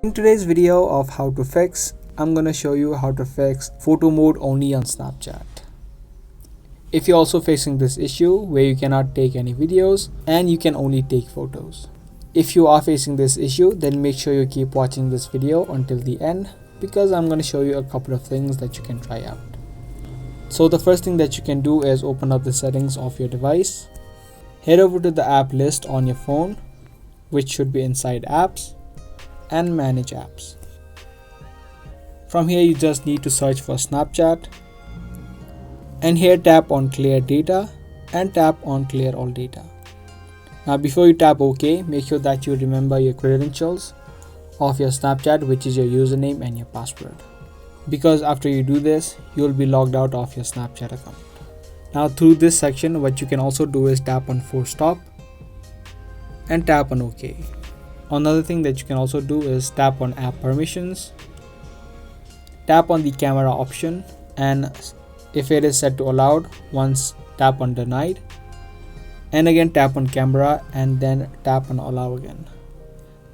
In today's video of how to fix, I'm gonna show you how to fix photo mode only on Snapchat. If you're also facing this issue where you cannot take any videos and you can only take photos. If you are facing this issue, then make sure you keep watching this video until the end because I'm gonna show you a couple of things that you can try out. So the first thing that you can do is open up the settings of your device. Head over to the app list on your phone, which should be inside apps, and manage apps. From here you just need to search for Snapchat, and here tap on clear data and tap on clear all data. Now before you tap OK, make sure that you remember your credentials of your Snapchat, which is your username and your password, because after you do this you'll be logged out of your Snapchat account. Now through this section, what you can also do is tap on force stop and tap on OK. Another thing that you can also do is tap on app permissions, tap on the camera option, and if it is set to allowed, once tap on denied, and again tap on camera and then tap on allow again.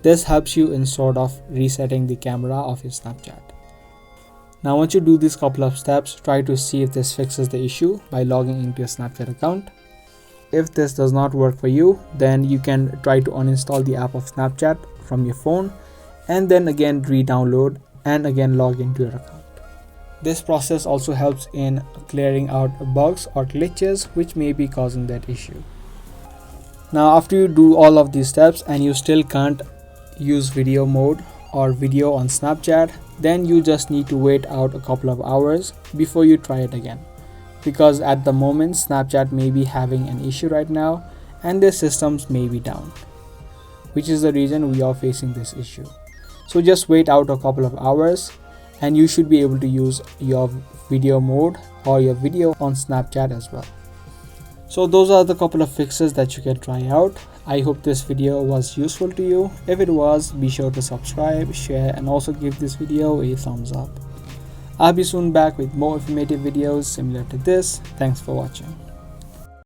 This helps you in sort of resetting the camera of your Snapchat. Now once you do these couple of steps, try to see if this fixes the issue by logging into your Snapchat account. If this does not work for you, then you can try to uninstall the app of Snapchat from your phone and then again re-download and again log into your account. This process also helps in clearing out bugs or glitches which may be causing that issue. Now after you do all of these steps and you still can't use video mode or video on Snapchat, then you just need to wait out a couple of hours before you try it again. Because at the moment Snapchat may be having an issue right now and their systems may be down, which is the reason we are facing this issue. So just wait out a couple of hours and you should be able to use your video mode or your video on Snapchat as well. So those are the couple of fixes that you can try out. I hope this video was useful to you. If it was, be sure to subscribe, share, and also give this video a thumbs up. I'll be soon back with more informative videos similar to this. Thanks for watching.